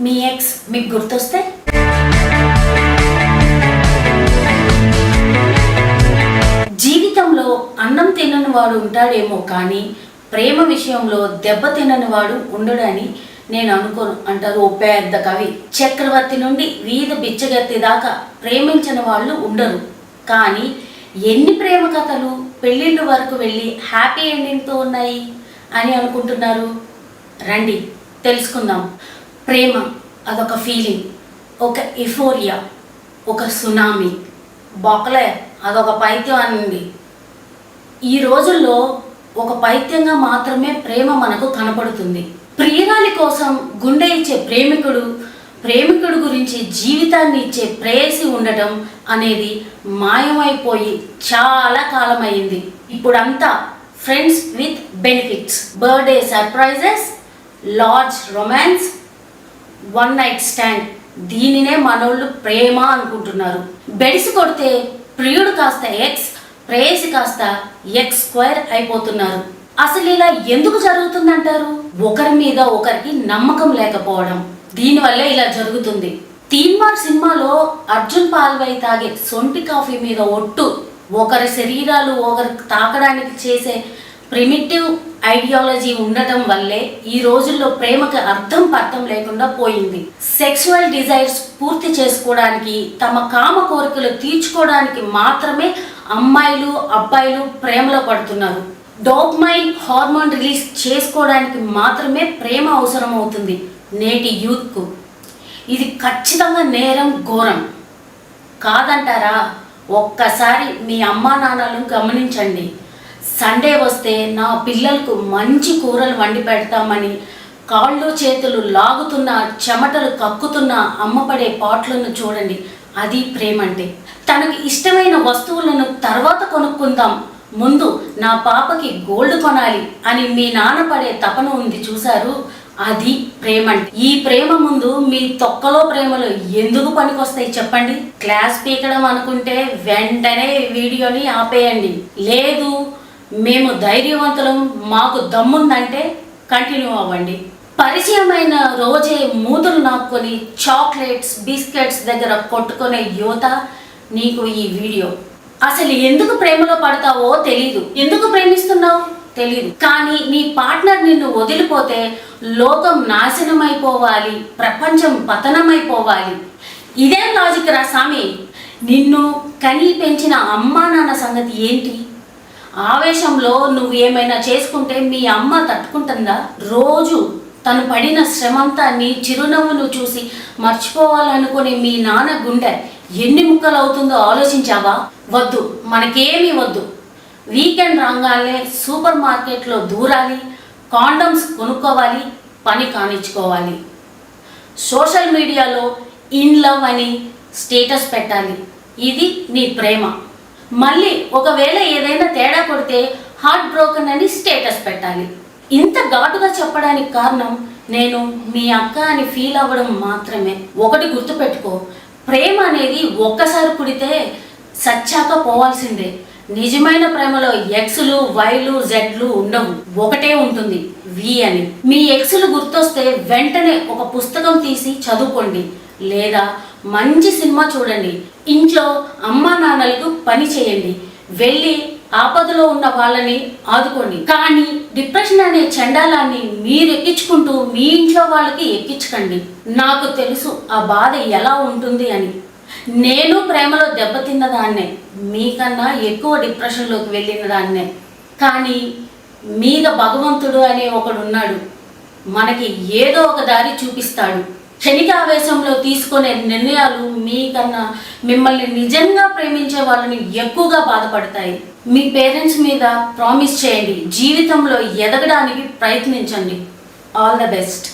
మీ X మీకు గుర్తొస్తే జీవితంలో అన్నం తినని వాడు ఉంటాడేమో కానీ ప్రేమ విషయంలో దెబ్బ తినని వాడు ఉండడని నేను అనుకోను అంటారు ఓ పెద్ద కవి. చక్రవర్తి నుండి వీధి బిచ్చగత్తి దాకా ప్రేమించిన వాళ్ళు ఉండరు. కానీ ఎన్ని ప్రేమ కథలు పెళ్ళిళ్ళ వరకు వెళ్ళి హ్యాపీ ఎండింగ్తో ఉన్నాయి అని అనుకుంటున్నారు? రండి తెలుసుకుందాం. ప్రేమ అదొక ఫీలింగ్, ఒక ఎఫోరియా, ఒక సునామీ. బొక్కలే అదొక పైత్యం అనండి. ఈ రోజుల్లో ఒక పైత్యంగా మాత్రమే ప్రేమ మనకు కనపడుతుంది. ప్రియురాలి కోసం గుండె ఇచ్చే ప్రేమికుడు గురించి జీవితాన్ని ఇచ్చే ప్రేయసి ఉండటం అనేది మాయమైపోయి చాలా కాలమైంది. ఇప్పుడంతా friends with benefits, birthday surprises, large romance, one night stand, దీనినే మనోళ్ళు ప్రేమ అనుకుంటున్నారు. బెడిసి కొడితే ప్రియుడు కాస్త ఎక్స్, ప్రేయసి కాస్త ఎక్స్ స్క్వేర్ అయిపోతున్నారు. అసలు ఇలా ఎందుకు జరుగుతుందంటారు? ఒకరి మీద ఒకరికి నమ్మకం లేకపోవడం, దీనివల్లే ఇలా జరుగుతుంది. తీన్మార్ సినిమాలో అర్జున్ పాల్వై తాగే సొంటి కాఫీ మీద ఒట్టు, ఒకరి శరీరాలు ఒకరికి తాకడానికి చేసే ప్రిమిటివ్ ఐడియాలజీ ఉండటం వల్లే ఈ రోజుల్లో ప్రేమకి అర్థం పర్థం లేకుండా పోయింది. సెక్సువల్ డిజైర్స్ పూర్తి చేసుకోవడానికి, తమ కామ కోరికలు తీర్చుకోవడానికి మాత్రమే అమ్మాయిలు అబ్బాయిలు ప్రేమలో పడుతున్నారు. డోపమైన్ హార్మోన్ రిలీజ్ చేసుకోవడానికి మాత్రమే ప్రేమ అవసరం అవుతుంది నేటి యూత్కు. ఇది ఖచ్చితంగా నేరం, ఘోరం కాదంటారా? ఒక్కసారి మీ అమ్మా నాన్నలను గమనించండి. సండే వస్తే నా పిల్లలకు మంచి కూరలు వండి పెడతామని కాళ్ళు చేతులు లాగుతున్న, చెమటలు కక్కుతున్న అమ్మపడే పాటలను చూడండి. అది ప్రేమ అంటే. తనకు ఇష్టమైన వస్తువులను తర్వాత కొనుక్కుందాం, ముందు నా పాపకి గోల్డ్ కొనాలి అని మీ నాన్న పడే తపన ఉంది చూశారు, అది ప్రేమ అంటే. ఈ ప్రేమ ముందు మీ తొక్కలో ప్రేమలు ఎందుకు పనికొస్తాయి చెప్పండి? క్లాస్ పీకడం అనుకుంటే వెంటనే వీడియోని ఆపేయండి. లేదు మేము ధైర్యవంతులం, మాకు దమ్ముందంటే కంటిన్యూ అవ్వండి. పరిచయమైన రోజే మూతులు నాక్కొని చాక్లెట్స్ బిస్కెట్స్ దగ్గర కొట్టుకునే యువత, నీకు ఈ వీడియో. అసలు ఎందుకు ప్రేమలో పడతావో తెలీదు, ఎందుకు ప్రేమిస్తున్నావు తెలీదు. కానీ నీ పార్ట్నర్ నిన్ను వదిలిపోతే లోకం నాశనమైపోవాలి, ప్రపంచం పతనమైపోవాలి. ఇదేం లాజిక్ రా సామి? నిన్ను కని పెంచిన అమ్మా నాన్న సంగతి ఏంటి? ఆవేశంలో నువ్వు ఏమైనా చేసుకుంటే మీ అమ్మ తట్టుకుంటుందా? రోజు తను పడిన శ్రమంతా నీ చిరునవ్వును చూసి మర్చిపోవాలనుకునే మీ నాన్న గుండె ఎన్ని ముక్కలు అవుతుందో ఆలోచించావా? వద్దు, మనకేమీ వద్దు. వీకెండ్ రాగానే సూపర్ మార్కెట్లో దూరాలి, కాండమ్స్ కొనుక్కోవాలి, పని కానిచ్చుకోవాలి, సోషల్ మీడియాలో ఇన్ లవ్ అని స్టేటస్ పెట్టాలి. ఇది నీ ప్రేమ. మళ్ళీ ఒకవేళ ఏదైనా తేడా కొడితే హార్ట్ బ్రోకన్ అని స్టేటస్ పెట్టాలి. ఇంత ఘాటుగా చెప్పడానికి కారణం నేను మీ అక్క అని ఫీల్ అవ్వడం మాత్రమే. ఒకటి గుర్తుపెట్టుకో, ప్రేమ అనేది ఒక్కసారి పుడితే సచ్చాక పోవాల్సిందే. నిజమైన ప్రేమలో ఎక్స్లు వైలు జెడ్లు ఉండవు, ఒకటే ఉంటుంది, వి అని. మీ ఎక్స్లు గుర్తొస్తే వెంటనే ఒక పుస్తకం తీసి చదువుకోండి, లేదా మంచి సినిమా చూడండి. ఇంట్లో అమ్మా నాన్నలకు పని చేయండి, వెళ్ళి ఆపదలో ఉన్న వాళ్ళని ఆదుకోండి. కానీ డిప్రెషన్ అనే చండాలాన్ని మీరు ఎక్కించుకుంటూ మీ ఇంట్లో వాళ్ళకి ఎక్కించకండి. నాకు తెలుసు ఆ బాధ ఎలా ఉంటుంది అని. నేను ప్రేమలో దెబ్బతిన్న దాన్నే, మీకన్నా ఎక్కువ డిప్రెషన్లోకి వెళ్ళిన దాన్నే. కానీ మీద భగవంతుడు అనే ఒకడున్నాడు, మనకి ఏదో ఒక దారి చూపిస్తాడు. క్షణికావేశంలో తీసుకునే నిర్ణయాలు మీకన్నా మిమ్మల్ని నిజంగా ప్రేమించే వాళ్ళని ఎక్కువగా బాధపడతాయి. మీ పేరెంట్స్ మీద ప్రామిస్ చేయండి, జీవితంలో ఎదగడానికి ప్రయత్నించండి. All the best.